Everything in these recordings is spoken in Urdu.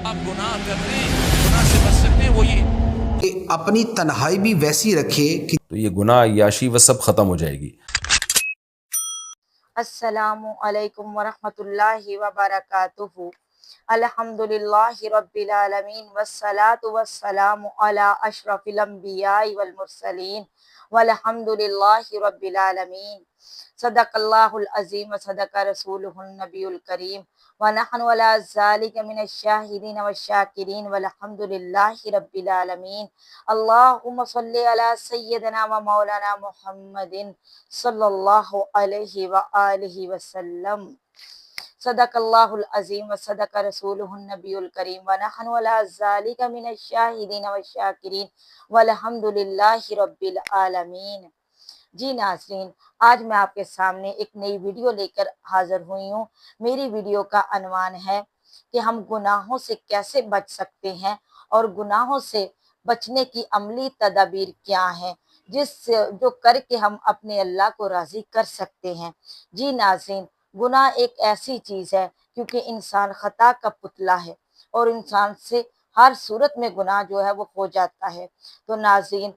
آپ گناہ کرتے ہیں، گناہ سے بچ سکتے ہیں، وہ یہ کہ اپنی تنہائی بھی ویسی رکھے کہ تو یہ گناہ عیاشی وہ سب ختم ہو جائے گی۔ السلام علیکم ورحمۃ اللہ وبرکاتہ۔ الحمدللہ رب العالمین والصلاة والسلام علی اشرف الانبیاء والمرسلین والحمدللہ رب العالمین۔ صدق اللہ العظیم وصدق رسولہ النبی الکریم ونحن علی ذلک من الشاہدین والشاکرین والحمدللہ رب العالمین۔ اللہم صلی علی سیدنا و مولانا محمد صلی اللہ علیہ وآلہ وسلم۔ صدق اللہ العظیم وصدق رسولہ النبی الکریم ونحن علی ذلک من الشاہدین والشاکرین والحمدللہ رب العالمین۔ جی ناظرین، آج میں آپ کے سامنے ایک نئی ویڈیو لے کر حاضر ہوئی ہوں۔ میری ویڈیو کا عنوان ہے کہ ہم گناہوں سے کیسے بچ سکتے ہیں اور گناہوں سے بچنے کی عملی تدابیر کیا ہیں، جو کر کے ہم اپنے اللہ کو راضی کر سکتے ہیں۔ جی ناظرین، گناہ ایک ایسی چیز ہے کیونکہ انسان خطا کا پتلا ہے اور انسان سے ہر صورت میں گناہ جو ہے وہ ہو جاتا ہے۔ تو ناظرین،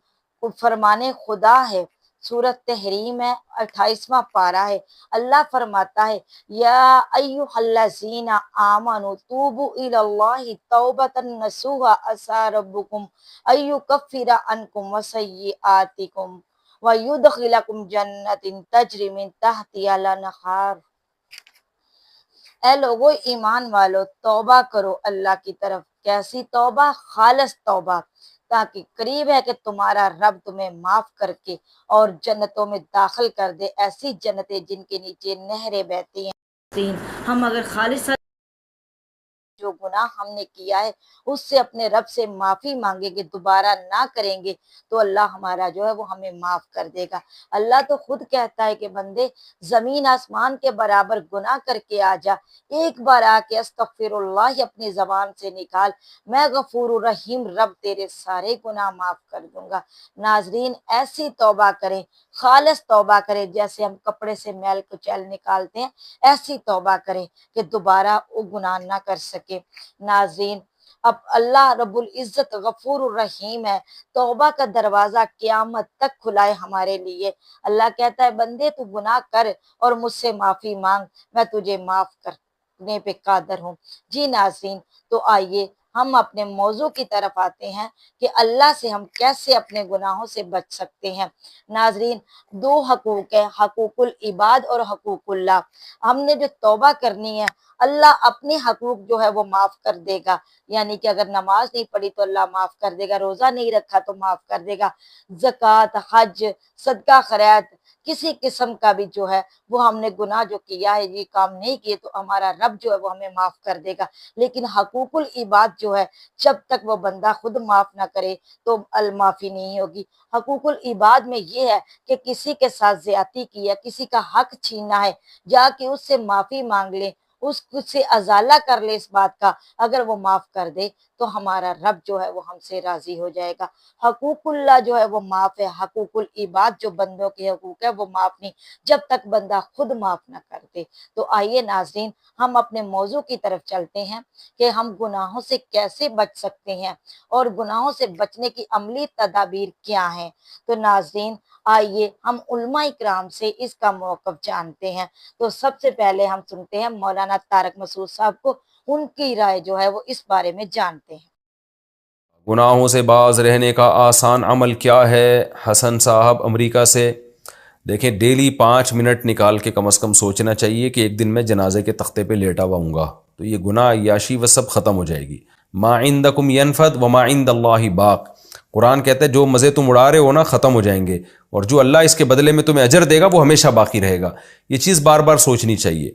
فرمان خدا ہے، سورۃ تحریم ہے، 28واں پارہ ہے۔ اللہ فرماتا ہے یا ایھا الذین آمنوا توبوا الی اللہ توبۃ نصوحا عسیٰ ربکم ان یکفر عنکم سیئاتکم ویدخلکم جنات تجری من تحتہا الانہار۔ اے لوگو ایمان والو، توبہ کرو اللہ کی طرف۔ کیسی توبہ؟ خالص توبہ، تاکہ قریب ہے کہ تمہارا رب تمہیں معاف کر کے اور جنتوں میں داخل کر دے، ایسی جنتیں جن کے نیچے نہریں بہتی ہیں۔ ہم اگر خالص جو گناہ ہم نے کیا ہے اس سے اپنے رب سے معافی مانگیں گے، دوبارہ نہ کریں گے، تو اللہ ہمارا جو ہے وہ ہمیں معاف کر دے گا۔ اللہ تو خود کہتا ہے کہ بندے زمین آسمان کے برابر گناہ کر کے آ جا، ایک بار آ کے استغفر اللہ اپنی زبان سے نکال، میں غفور الرحیم رب تیرے سارے گناہ معاف کر دوں گا۔ ناظرین، ایسی توبہ کریں، خالص توبہ کریں، جیسے ہم کپڑے سے میل کچیل نکالتے ہیں، ایسی توبہ کریں کہ دوبارہ وہ گناہ نہ کر سکے۔ ناظرین، اب اللہ رب العزت غفور الرحیم ہے، توبہ کا دروازہ قیامت تک کھلا ہے ہمارے لیے۔ اللہ کہتا ہے بندے تو گناہ کر اور مجھ سے معافی مانگ، میں تجھے معاف کرنے پہ قادر ہوں۔ جی ناظرین، تو آئیے ہم اپنے موضوع کی طرف آتے ہیں کہ اللہ سے ہم کیسے اپنے گناہوں سے بچ سکتے ہیں۔ ناظرین، دو حقوق ہیں، حقوق العباد اور حقوق اللہ۔ ہم نے جو توبہ کرنی ہے، اللہ اپنے حقوق جو ہے وہ معاف کر دے گا، یعنی کہ اگر نماز نہیں پڑھی تو اللہ معاف کر دے گا، روزہ نہیں رکھا تو معاف کر دے گا، زکوٰۃ، حج، صدقہ خیرات، کسی قسم کا بھی جو ہے وہ ہم نے گناہ جو کیا ہے، یہ کام نہیں کیے تو ہمارا رب جو ہے وہ ہمیں معاف کر دے گا۔ لیکن حقوق العباد جو ہے، جب تک وہ بندہ خود معاف نہ کرے تو المعافی نہیں ہوگی۔ حقوق العباد میں یہ ہے کہ کسی کے ساتھ زیادتی کی ہے، کسی کا حق چھیننا ہے، جا کے اس سے معافی مانگ لیں، اس سے ازالہ کر لے اس بات کا، اگر وہ معاف کر دے تو ہمارا رب جو ہے وہ ہم سے راضی ہو جائے گا۔ حقوق اللہ جو ہے وہ معاف ہے، حقوق العباد جو بندوں کے حقوق ہے وہ معاف نہیں، جب تک بندہ خود معاف نہ کر دے۔ تو آئیے ناظرین، ہم اپنے موضوع کی طرف چلتے ہیں کہ ہم گناہوں سے کیسے بچ سکتے ہیں اور گناہوں سے بچنے کی عملی تدابیر کیا ہیں۔ تو ناظرین، آئیے ہم علماء کرام سے اس کا موقف جانتے ہیں۔ تو سب سے پہلے ہم سنتے ہیں مولانا طارق مسعود صاحب کو، ان کی رائے جو ہے وہ اس بارے میں جانتے ہیں۔ گناہوں سے باز رہنے کا آسان عمل کیا ہے؟ حسن صاحب امریکہ سے۔ دیکھیں، ڈیلی 5 منٹ نکال کے کم از کم سوچنا چاہیے کہ ایک دن میں جنازے کے تختے پہ لیٹا ہوا ہوں گا، تو یہ گناہ عیاشی وہ سب ختم ہو جائے گی۔ ما عندکم ینفد وما عند اللہ باق۔ قرآن کہتا ہے جو مزے تم اڑا رہے ہو نا، ختم ہو جائیں گے، اور جو اللہ اس کے بدلے میں تمہیں اجر دے گا وہ ہمیشہ باقی رہے گا۔ یہ چیز بار بار سوچنی چاہیے۔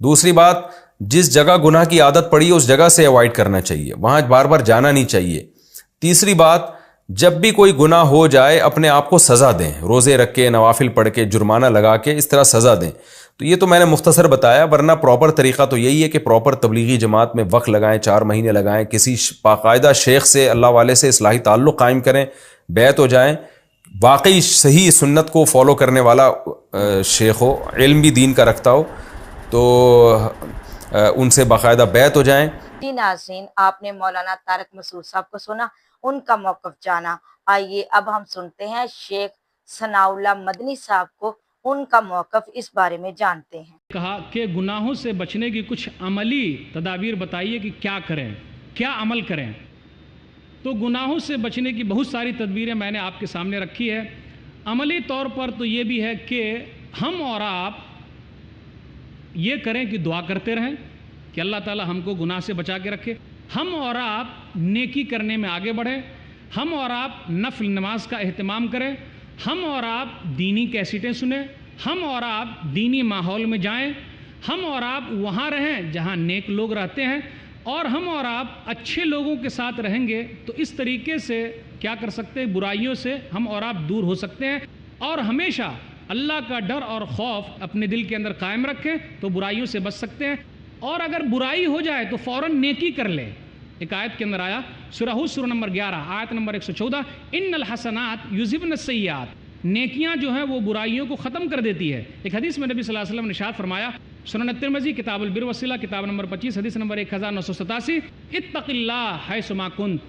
دوسری بات، جس جگہ گناہ کی عادت پڑی ہے اس جگہ سے اوائڈ کرنا چاہیے، وہاں بار بار جانا نہیں چاہیے۔ تیسری بات، جب بھی کوئی گناہ ہو جائے اپنے آپ کو سزا دیں، روزے رکھ کے، نوافل پڑھ کے، جرمانہ لگا کے، اس طرح سزا دیں۔ تو یہ تو میں نے مختصر بتایا، ورنہ پراپر طریقہ تو یہی ہے کہ پراپر تبلیغی جماعت میں وقت لگائیں، 4 مہینے لگائیں، کسی باقاعدہ شیخ سے، اللہ والے سے اصلاحی تعلق قائم کریں، بیعت ہو جائیں، واقعی صحیح سنت کو فالو کرنے والا شیخ ہو، علم بھی دین کا رکھتا ہو، تو ان سے باقاعدہ بیعت ہو جائیں، جی ناظرین، آپ نے مولانا طارق مسعود صاحب کو سنا، ان کا موقف جانا۔ آئیے اب ہم سنتے ہیں شیخ ثناء اللہ مدنی صاحب کو، ان کا موقف اس بارے میں جانتے ہیں۔ کہا کہ گناہوں سے بچنے کی کچھ عملی تدابیر بتائیے کہ کیا کریں، کیا عمل کریں۔ تو گناہوں سے بچنے کی بہت ساری تدبیریں میں نے آپ کے سامنے رکھی ہے۔ عملی طور پر تو یہ بھی ہے کہ ہم اور آپ یہ کریں کہ دعا کرتے رہیں کہ اللہ تعالی ہم کو گناہ سے بچا کے رکھے۔ ہم اور آپ نیکی کرنے میں آگے بڑھیں، ہم اور آپ نفل نماز کا اہتمام کریں، ہم اور آپ دینی کیسٹیں سنیں، ہم اور آپ دینی ماحول میں جائیں، ہم اور آپ وہاں رہیں جہاں نیک لوگ رہتے ہیں، اور ہم اور آپ اچھے لوگوں کے ساتھ رہیں گے تو اس طریقے سے کیا کر سکتے ہیں، برائیوں سے ہم اور آپ دور ہو سکتے ہیں۔ اور ہمیشہ اللہ کا ڈر اور خوف اپنے دل کے اندر قائم رکھیں تو برائیوں سے بچ سکتے ہیں۔ اور اگر برائی ہو جائے تو فوراً نیکی کر لیں۔ ایک آیت کے اندر آیا، سورہ ہود سورہ نمبر 11 آیت نمبر 114، ان الحسنات یذہبن السیئات، نیکیاں جو ہیں وہ برائیوں کو ختم کر دیتی ہے۔ ایک حدیث میں نبی صلی اللہ علیہ وسلم نے ارشاد فرمایا، سنن ترمذی کتاب البر والصلہ کتاب نمبر 25 حدیث نمبر 1987، اتق اللہ حیث ما کنت،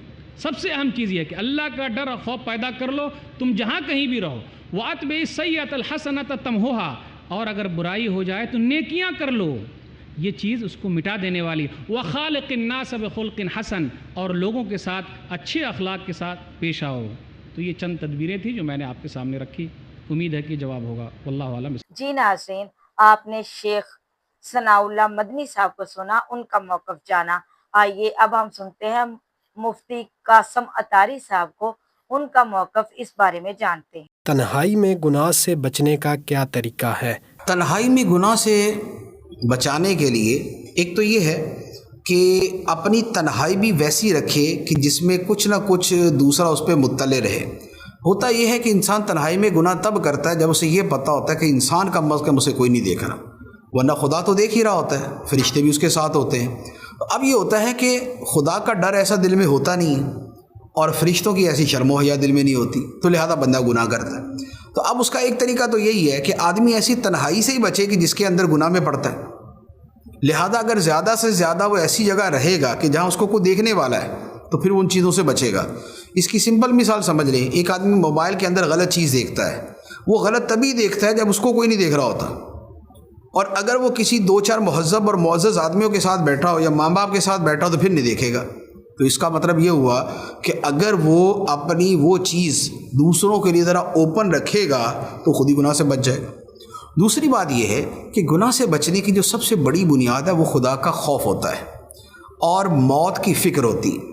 سب سے اہم چیز یہ ہے کہ اللہ کا ڈر اور خوف پیدا کر لو تم جہاں کہیں بھی رہو۔ وَأَتْبِعِ السَّيِّئَةَ الْحَسَنَةَ تَمْحُوهَا، اور اگر برائی ہو جائے تو نیکیاں کر لو، یہ چیز اس کو مٹا دینے والی۔ وَخَالِقِ النَّاسَ بِخُلْقٍ حَسَنٍ، اور لوگوں کے ساتھ اچھے اخلاق کے ساتھ پیش آؤ۔ تو یہ چند تدبیریں تھیں جو میں نے آپ کے سامنے رکھی، امید ہے کہ جواب ہوگا، واللہ عالم۔ جی ناظرین، آپ نے شیخ ثناء اللہ مدنی صاحب کو سنا، ان کا موقف جانا۔ آئیے اب ہم سنتے ہیں مفتی قاسم عطاری صاحب کو، ان کا موقف اس بارے میں جانتے ہیں۔ تنہائی میں گناہ سے بچنے کا کیا طریقہ ہے؟ تنہائی میں گناہ سے بچانے کے لیے ایک تو یہ ہے کہ اپنی تنہائی بھی ویسی رکھے کہ جس میں کچھ نہ کچھ دوسرا اس پہ مطلع رہے۔ ہوتا یہ ہے کہ انسان تنہائی میں گناہ تب کرتا ہے جب اسے یہ پتہ ہوتا ہے کہ انسان کم از کم اسے کوئی نہیں دیکھ رہا، ورنہ خدا تو دیکھ ہی رہا ہوتا ہے، فرشتے بھی اس کے ساتھ ہوتے ہیں۔ اب یہ ہوتا ہے کہ خدا کا ڈر ایسا دل میں ہوتا نہیں ہے اور فرشتوں کی ایسی شرم و حیا دل میں نہیں ہوتی، تو لہذا بندہ گناہ کرتا ہے۔ تو اب اس کا ایک طریقہ تو یہی ہے کہ آدمی ایسی تنہائی سے ہی بچے کہ جس کے اندر گناہ میں پڑتا ہے۔ لہذا اگر زیادہ سے زیادہ وہ ایسی جگہ رہے گا کہ جہاں اس کو کوئی دیکھنے والا ہے تو پھر وہ ان چیزوں سے بچے گا۔ اس کی سمپل مثال سمجھ لیں، ایک آدمی موبائل کے اندر غلط چیز دیکھتا ہے، وہ غلط تبھی دیکھتا ہے جب اس کو کوئی نہیں دیکھ رہا ہوتا، اور اگر وہ کسی 2-4 مہذب اور معزز آدمیوں کے ساتھ بیٹھا ہو یا ماں باپ کے ساتھ بیٹھا ہو تو پھر نہیں دیکھے گا۔ تو اس کا مطلب یہ ہوا کہ اگر وہ اپنی وہ چیز دوسروں کے لیے ذرا اوپن رکھے گا تو خود ہی گناہ سے بچ جائے گا۔ دوسری بات یہ ہے کہ گناہ سے بچنے کی جو سب سے بڑی بنیاد ہے وہ خدا کا خوف ہوتا ہے اور موت کی فکر ہوتی ہے۔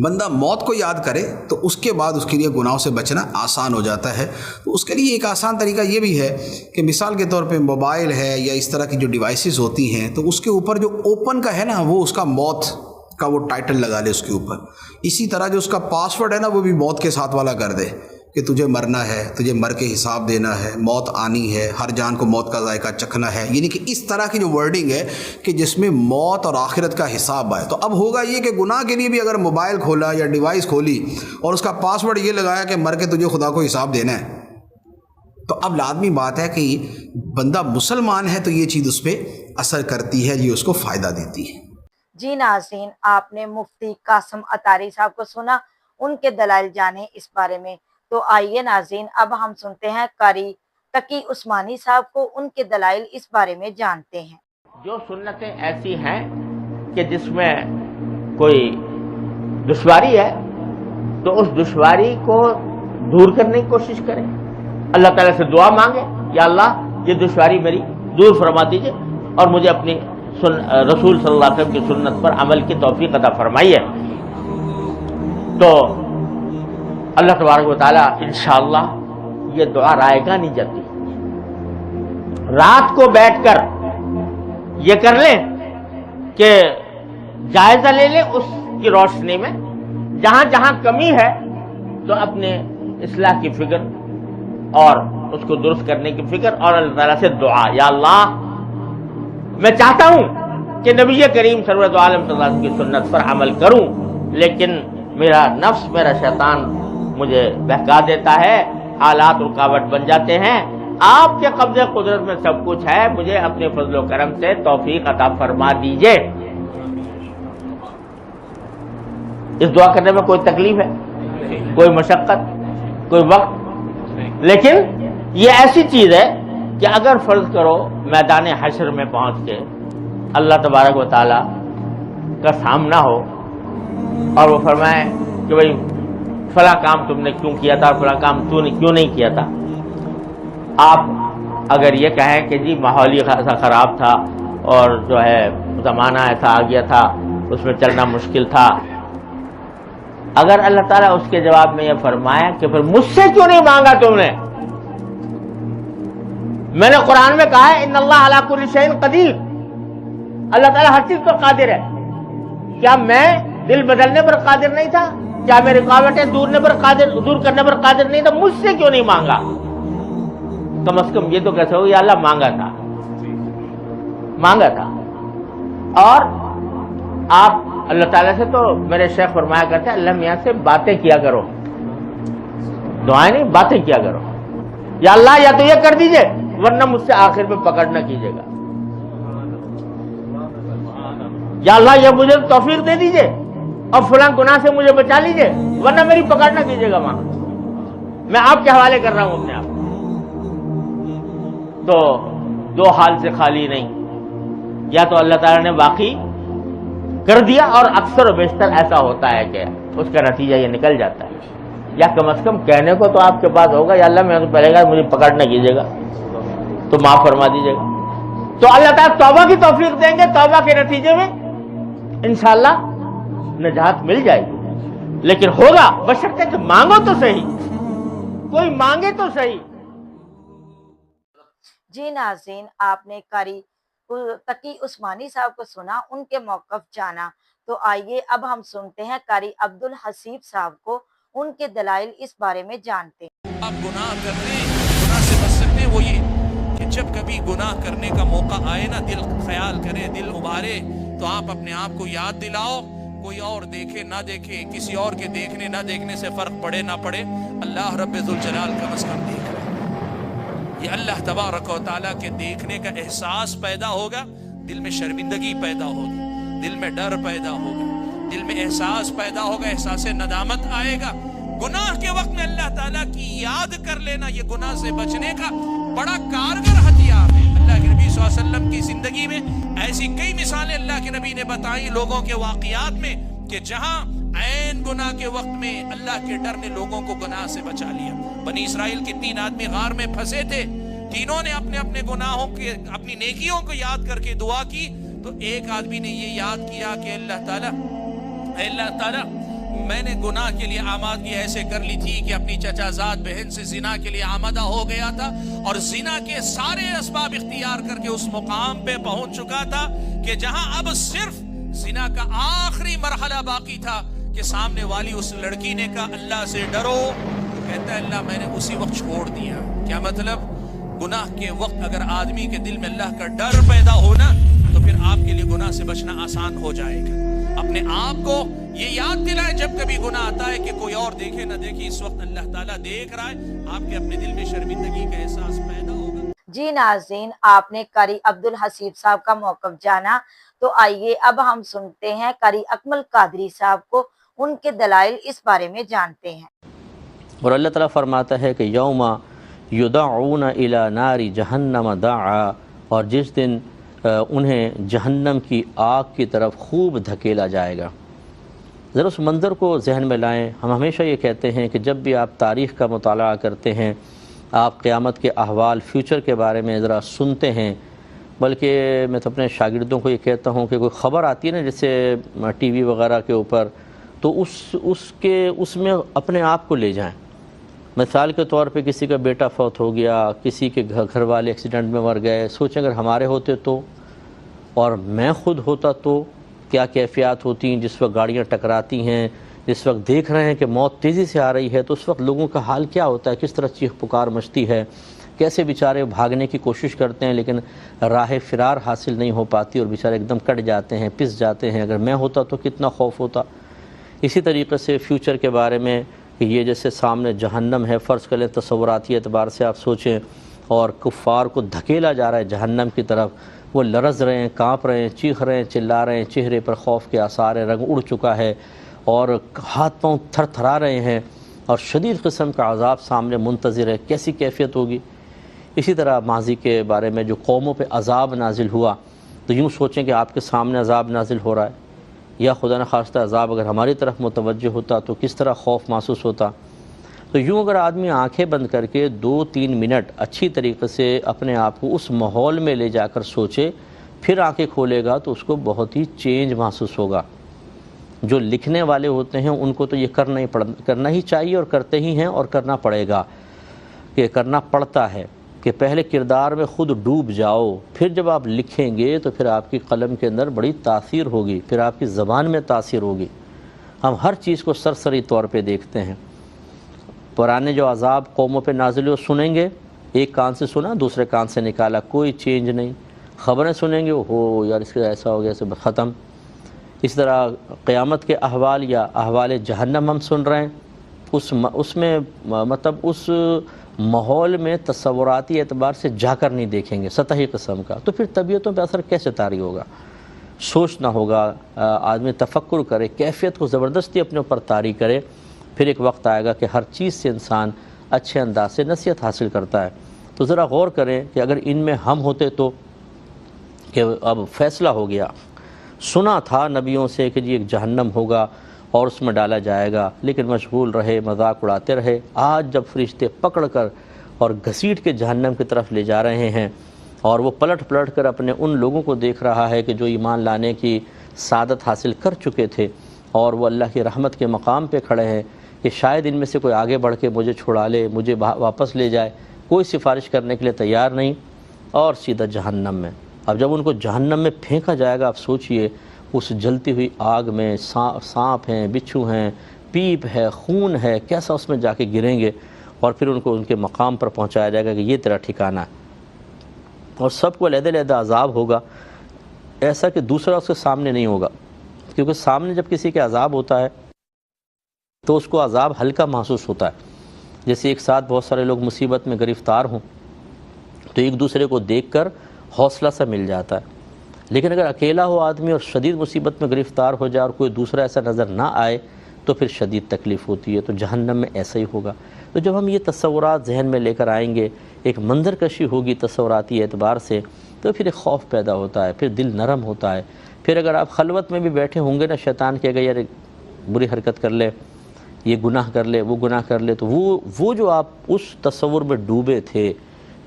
بندہ موت کو یاد کرے تو اس کے بعد اس کے لیے گناہوں سے بچنا آسان ہو جاتا ہے۔ تو اس کے لیے ایک آسان طریقہ یہ بھی ہے کہ مثال کے طور پہ موبائل ہے یا اس طرح کی جو ڈیوائسز ہوتی ہیں تو اس کے اوپر جو اوپن کا ہے نا وہ اس کا موت کا وہ ٹائٹل لگا لے اس کے اوپر۔ اسی طرح جو اس کا پاسورڈ ہے نا وہ بھی موت کے ساتھ والا کر دے کہ تجھے مرنا ہے، تجھے مر کے حساب دینا ہے، موت آنی ہے، ہر جان کو موت کا ذائقہ چکھنا ہے، یعنی کہ اس طرح کی جو ورڈنگ ہے کہ جس میں موت اور آخرت کا حساب آئے۔ تو اب ہوگا یہ کہ گناہ کے لیے بھی اگر موبائل کھولا یا ڈیوائس کھولی اور اس کا پاسورڈ یہ لگایا کہ مر کے تجھے خدا کو حساب دینا ہے، تو اب لازمی بات ہے کہ بندہ مسلمان ہے تو یہ چیز اس پہ اثر کرتی ہے، یہ اس کو فائدہ دیتی ہے۔ جی ناظرین، آپ نے مفتی قاسم عطاری صاحب کو سنا، ان کے دلائل جانے اس بارے میں۔ تو آئیے ناظرین اب ہم سنتے ہیں قاری تقی عثمانی صاحب کو، ان کے دلائل اس بارے میں جانتے ہیں۔ جو سنتیں ایسی ہیں کہ جس میں کوئی دشواری ہے تو اس دشواری کو دور کرنے کی کوشش کریں، اللہ تعالیٰ سے دعا مانگیں، یا اللہ یہ دشواری میری دور فرما دیجئے اور مجھے اپنی رسول صلی اللہ علیہ وسلم کی سنت پر عمل کی توفیق عطا فرمائیے۔ تو اللہ تبارک و تعالیٰ انشاءاللہ یہ دعا رائے گاہ نہیں جاتی۔ رات کو بیٹھ کر یہ کر لیں کہ جائزہ لے لیں اس کی روشنی میں، جہاں جہاں کمی ہے تو اپنے اصلاح کی فکر اور اس کو درست کرنے کی فکر، اور اللہ تعالیٰ سے دعا، یا اللہ میں چاہتا ہوں کہ نبی کریم سرورت عالم صلی اللہ علیہ وسلم کی سنت پر عمل کروں، لیکن میرا نفس، میرا شیطان مجھے بہکا دیتا ہے، حالات رکاوٹ بن جاتے ہیں۔ آپ کے قبضے قدرت میں سب کچھ ہے، مجھے اپنے فضل و کرم سے توفیق عطا فرما دیجئے۔ اس دعا کرنے میں کوئی تکلیف ہے، کوئی مشقت، کوئی وقت؟ لیکن یہ ایسی چیز ہے کہ اگر فرض کرو میدان حشر میں پہنچ کے اللہ تبارک و تعالیٰ کا سامنا ہو اور وہ فرمائے کہ بھئی فلاں کام تم نے کیوں کیا تھا اور فلاں کام تو نے کیوں نہیں کیا تھا، آپ اگر یہ کہیں کہ جی ماحول ہی ایسا خراب تھا اور جو ہے زمانہ ایسا آ گیا تھا اس میں چلنا مشکل تھا، اگر اللہ تعالیٰ اس کے جواب میں یہ فرمایا کہ پھر مجھ سے کیوں نہیں مانگا تم نے؟ میں نے قرآن میں کہا ہے ان اللہ علی کل شیء قدیر، اللہ تعالیٰ ہر چیز پر قادر ہے۔ کیا میں دل بدلنے پر قادر نہیں تھا؟ کیا میں رکاوٹیں دور کرنے پر قادر نہیں تھا؟ مجھ سے کیوں نہیں مانگا؟ کم از کم یہ تو کہہ سکو یا اللہ مانگا تھا۔ اور آپ اللہ تعالیٰ سے تو میرے شیخ فرمایا کرتے ہیں اللہ میاں سے باتیں کیا کرو، دعائیں نہیں باتیں کیا کرو۔ یا اللہ یا تو یہ کر دیجئے ورنہ مجھ سے آخر میں پکڑ نہ کیجیے گا، یا اللہ یہ مجھے توفیق دے دیجئے اور فلاں گناہ سے مجھے بچا لیجئے ورنہ میری پکڑ نہ کیجیے گا وہاں، میں آپ کے حوالے کر رہا ہوں اپنے آپ۔ تو دو حال سے خالی نہیں، یا تو اللہ تعالیٰ نے واقعی کر دیا اور اکثر و بیشتر ایسا ہوتا ہے کہ اس کا نتیجہ یہ نکل جاتا ہے، یا کم از کم کہنے کو تو آپ کے پاس ہوگا یا اللہ میں تو پہلے گا مجھے پکڑ نہ کیجیے گا تو معاف فرما دیجیے گا۔ تو اللہ تعالیٰ توبہ کی توفیق دیں گے، توبہ کے نتیجے میں انشاءاللہ نجات مل جائے گی، لیکن ہوگا بشرطے کہ مانگو تو صحیح، کوئی مانگے تو صحیح۔ جی ناظرین، آپ نے قاری تقی عثمانی صاحب کو سنا، ان کے موقف جانا، تو آئیے اب ہم سنتے ہیں قاری عبدالحسیب صاحب کو، ان کے دلائل اس بارے میں جانتے ہیں۔ آپ گناہ کرتے ہیں، گناہ سے بچ سکتے ہیں وہ یہ کہ جب کبھی گناہ کرنے کا موقع آئے نا، دل خیال کرے، دل ابھارے، تو آپ اپنے آپ کو یاد دلاؤ، کوئی اور دیکھے نہ دیکھے، کسی اور کے دیکھنے نہ دیکھنے سے فرق پڑے نہ پڑے، اللہ رب ذوالجلال کم از کم دیکھ رہا ہے۔ یہ اللہ تبارک و تعالیٰ کے دیکھنے کا احساس پیدا ہوگا، دل میں شرمندگی پیدا ہوگی، دل میں ڈر پیدا ہوگا، دل میں احساس پیدا ہوگا، احساس ندامت آئے گا۔ گناہ کے وقت میں اللہ تعالیٰ کی یاد کر لینا یہ گناہ سے بچنے کا بڑا کارگر ہتھیار ہے۔ اللہ کے نبی صلی اللہ علیہ وسلم کی زندگی میں ایسی کئی مثالیں اللہ کے نبی نے بتائی لوگوں کے واقعات میں کہ جہاں عین گناہ کے وقت میں اللہ کے ڈر نے لوگوں کو گناہ سے بچا لیا۔ بنی اسرائیل کے 3 آدمی غار میں پھنسے تھے، تینوں نے اپنے اپنے گناہوں کے، اپنی نیکیوں کو یاد کر کے دعا کی، تو ایک آدمی نے یہ یاد کیا کہ اللہ تعالیٰ میں نے گناہ کے لیے آمادگی ایسے کر لی تھی کہ اپنی چچا زاد بہن سے زنا کے لیے آمادہ ہو گیا تھا، اور زنا کے سارے اسباب اختیار کر کے اس مقام پہ پہنچ چکا تھا کہ جہاں اب صرف زنا کا آخری مرحلہ باقی تھا کہ سامنے والی اس لڑکی نے کہا اللہ سے ڈرو، تو کہتا ہے اللہ میں نے اسی وقت چھوڑ دیا۔ کیا مطلب؟ گناہ کے وقت اگر آدمی کے دل میں اللہ کا ڈر پیدا ہونا تو پھر آپ کے لیے گناہ سے بچنا آسان ہو جائے گا۔ اپنے آپ کو یہ یاد دلائے جب کبھی گناہ آتا ہے کہ کوئی اور دیکھے نہ دیکھے، اس وقت اللہ تعالیٰ دیکھ رہا ہے، آپ کے اپنے دل میں شرمندگی کا احساس پیدا ہوگا۔ جی ناظرین، آپ نے قاری عبدالحسیب صاحب کا موقف جانا، تو آئیے اب ہم سنتے ہیں قاری اکمل قادری صاحب کو، ان کے دلائل اس بارے میں جانتے ہیں۔ اور اللہ تعالیٰ فرماتا ہے کہ یوم یدعون الی نار جہنم دعا، اور جس دن انہیں جہنم کی آگ کی طرف خوب دھکیلا جائے گا۔ ذرا اس منظر کو ذہن میں لائیں۔ ہم ہمیشہ یہ کہتے ہیں کہ جب بھی آپ تاریخ کا مطالعہ کرتے ہیں، آپ قیامت کے احوال، فیوچر کے بارے میں ذرا سنتے ہیں، بلکہ میں تو اپنے شاگردوں کو یہ کہتا ہوں کہ کوئی خبر آتی ہے نا جیسے ٹی وی وغیرہ کے اوپر، تو اس میں اپنے آپ کو لے جائیں۔ مثال کے طور پہ کسی کا بیٹا فوت ہو گیا، کسی کے گھر والے ایکسیڈنٹ میں مر گئے، سوچیں اگر ہمارے ہوتے تو، اور میں خود ہوتا تو کیا کیفیات ہوتی ہیں۔ جس وقت گاڑیاں ٹکراتی ہیں، جس وقت دیکھ رہے ہیں کہ موت تیزی سے آ رہی ہے، تو اس وقت لوگوں کا حال کیا ہوتا ہے، کس طرح چیخ پکار مچتی ہے، کیسے بیچارے بھاگنے کی کوشش کرتے ہیں لیکن راہ فرار حاصل نہیں ہو پاتی اور بیچارے ایک دم کٹ جاتے ہیں، پس جاتے ہیں۔ اگر میں ہوتا تو کتنا خوف ہوتا۔ اسی طریقے سے فیوچر کے بارے میں کہ یہ جیسے سامنے جہنم ہے، فرض کریں تصوراتی اعتبار سے آپ سوچیں، اور کفار کو دھکیلا جا رہا ہے جہنم کی طرف، وہ لرز رہے ہیں، کانپ رہے ہیں، چیخ رہے ہیں، چلا رہے ہیں، چہرے پر خوف کے آثار ہیں، رنگ اڑ چکا ہے، اور ہاتھ پاؤں تھر تھرا رہے ہیں اور شدید قسم کا عذاب سامنے منتظر ہے، کیسی کیفیت ہوگی؟ اسی طرح ماضی کے بارے میں جو قوموں پہ عذاب نازل ہوا، تو یوں سوچیں کہ آپ کے سامنے عذاب نازل ہو رہا ہے، یا خدا نخواستہ عذاب اگر ہماری طرف متوجہ ہوتا تو کس طرح خوف محسوس ہوتا۔ تو یوں اگر آدمی آنکھیں بند کر کے 2-3 منٹ اچھی طریقے سے اپنے آپ کو اس ماحول میں لے جا کر سوچے، پھر آنکھیں کھولے گا تو اس کو بہت ہی چینج محسوس ہوگا۔ جو لکھنے والے ہوتے ہیں ان کو تو یہ کرنا ہی چاہیے اور کرتے ہی ہیں اور کرنا پڑے گا، کہ کرنا پڑتا ہے کہ پہلے کردار میں خود ڈوب جاؤ، پھر جب آپ لکھیں گے تو پھر آپ کی قلم کے اندر بڑی تاثیر ہوگی، پھر آپ کی زبان میں تاثیر ہوگی۔ ہم ہر چیز کو سرسری طور پہ دیکھتے ہیں۔ پرانے جو عذاب قوموں پہ نازل ہوئے سنیں گے، ایک کان سے سنا دوسرے کان سے نکالا، کوئی چینج نہیں۔ خبریں سنیں گے، ہو یار اس کا ایسا ہو گیا، ایسے ختم۔ اس طرح قیامت کے احوال یا احوال جہنم ہم سن رہے ہیں، اس میں مطلب اس ماحول میں تصوراتی اعتبار سے جا کر نہیں دیکھیں گے، سطحی قسم کا، تو پھر طبیعتوں پہ اثر کیسے طاری ہوگا؟ سوچنا ہوگا، آدمی تفکر کرے، کیفیت کو زبردستی اپنے اوپر طاری کرے، پھر ایک وقت آئے گا کہ ہر چیز سے انسان اچھے انداز سے نصیحت حاصل کرتا ہے۔ تو ذرا غور کریں کہ اگر ان میں ہم ہوتے تو، کہ اب فیصلہ ہو گیا، سنا تھا نبیوں سے کہ جی ایک جہنم ہوگا اور اس میں ڈالا جائے گا، لیکن مشغول رہے، مذاق اڑاتے رہے۔ آج جب فرشتے پکڑ کر اور گھسیٹ کے جہنم کی طرف لے جا رہے ہیں، اور وہ پلٹ پلٹ کر اپنے ان لوگوں کو دیکھ رہا ہے کہ جو ایمان لانے کی سعادت حاصل کر چکے تھے اور وہ اللہ کی رحمت کے مقام پہ کھڑے ہیں، کہ شاید ان میں سے کوئی آگے بڑھ کے مجھے چھڑا لے، مجھے واپس لے جائے، کوئی سفارش کرنے کے لیے تیار نہیں، اور سیدھا جہنم میں۔ اب جب ان کو جہنم میں پھینکا جائے گا، آپ سوچئے اس جلتی ہوئی آگ میں سانپ ہیں، بچھو ہیں، پیپ ہے، خون ہے، کیسا اس میں جا کے گریں گے، اور پھر ان کو ان کے مقام پر پہنچایا جائے گا کہ یہ تیرا ٹھکانہ ہے، اور سب کو علیحدہ علیحدہ عذاب ہوگا، ایسا کہ دوسرا اس کے سامنے نہیں ہوگا، کیونکہ سامنے جب کسی کے عذاب ہوتا ہے تو اس کو عذاب ہلکا محسوس ہوتا ہے۔ جیسے ایک ساتھ بہت سارے لوگ مصیبت میں گرفتار ہوں تو ایک دوسرے کو دیکھ کر حوصلہ سا مل جاتا ہے، لیکن اگر اکیلا ہو آدمی اور شدید مصیبت میں گرفتار ہو جائے اور کوئی دوسرا ایسا نظر نہ آئے تو پھر شدید تکلیف ہوتی ہے۔ تو جہنم میں ایسا ہی ہوگا۔ تو جب ہم یہ تصورات ذہن میں لے کر آئیں گے، ایک منظر کشی ہوگی تصوراتی اعتبار سے، تو پھر ایک خوف پیدا ہوتا ہے، پھر دل نرم ہوتا ہے۔ پھر اگر آپ خلوت میں بھی بیٹھے ہوں گے نا، شیطان کہے گا یار بری حرکت کر لے، یہ گناہ کر لے، وہ گناہ کر لے، تو وہ جو آپ اس تصور میں ڈوبے تھے،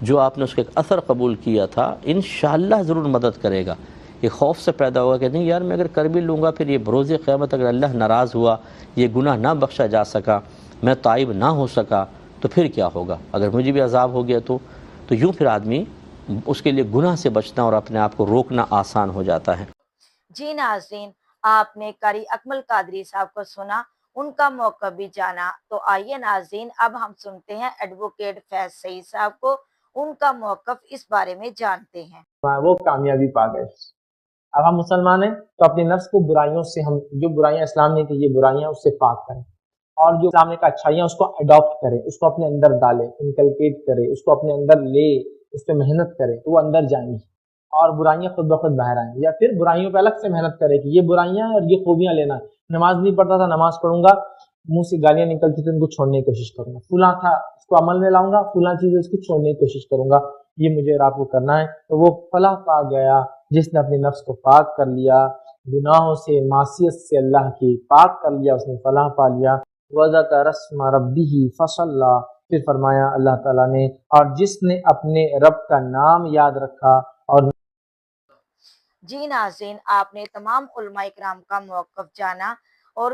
جو آپ نے اس کا ایک اثر قبول کیا تھا، انشاءاللہ ضرور مدد کرے گا۔ یہ خوف سے پیدا ہوگا کہ نہیں یار میں اگر کر بھی لوں گا، پھر یہ بروز قیامت اگر اللہ ناراض ہوا، یہ گناہ نہ بخشا جا سکا، میں تائب نہ ہو سکا، تو پھر کیا ہوگا؟ اگر مجھے بھی عذاب ہو گیا تو یوں پھر آدمی اس کے لیے گناہ سے بچنا اور اپنے آپ کو روکنا آسان ہو جاتا ہے۔ جی ناظرین، آپ نے قاری اکمل قادری صاحب کو سنا، ان کا موقف بھی جانا، تو آئیے ناظرین اب ہم سنتے ہیں ایڈوکیٹ فیض سعید صاحب کو، ان کا موقف اس بارے میں جانتے ہیں۔ وہ کامیابی پا گئے۔ اب ہم مسلمان ہیں تو اپنے نفس کو برائیوں سے، ہم جو برائیاں اسلام نے کی یہ برائیاں اس سے پاک کریں، اور جو اسلام نے کا اچھائیاں اس کو اڈاپٹ کریں، اس کو اپنے اندر ڈالیں، انکلکیٹ کرے، اس کو اپنے اندر لے، اس پہ محنت کرے تو وہ اندر جائیں گی اور برائیاں خود بخود باہر آئیں گی۔ یا پھر برائیوں پہ الگ سے محنت کرے کہ یہ برائیاں اور یہ خوبیاں لینا ہے۔ نماز نہیں پڑھتا تھا، نماز پڑھوں گا، منہ سے گالیاں نکلتی تھی ان کو چھوڑنے کی کوشش کروں گا، فلاں تھا اس کو عمل میں لاؤں گا، فلاں چیز اس کی چھوڑنے کی کوشش کروں گا، یہ مجھے اور آپ کو کرنا ہے۔ تو وہ فلاح پا گیا جس نے اپنے نفس کو پاک کر لیا، گناہوں سے، معصیت سے اللہ کی پاک کر لیا، اس نے فلاح پا لیا۔ وَذَكَرَ اسْمَ رَبِّهِ فَصَلَّى، پھر فرمایا اللہ تعالیٰ نے، اور جس نے اپنے رب کا نام یاد رکھا اور جی ناظرین، آپ نے تمام علماء اکرام کا موقف جانا اور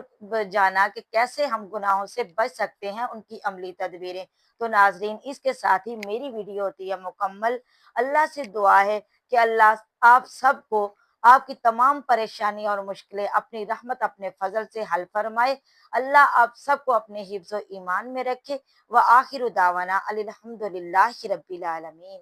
جانا کہ کیسے ہم گناہوں سے بچ سکتے ہیں، ان کی عملی تدبیریں۔ تو ناظرین اس کے ساتھ ہی میری ویڈیو ہوتی ہے مکمل۔ اللہ سے دعا ہے کہ اللہ آپ سب کو آپ کی تمام پریشانی اور مشکلیں اپنی رحمت اپنے فضل سے حل فرمائے۔ اللہ آپ سب کو اپنے حفظ و ایمان میں رکھے۔ وآخر دعوانا الحمدللہ رب العالمین۔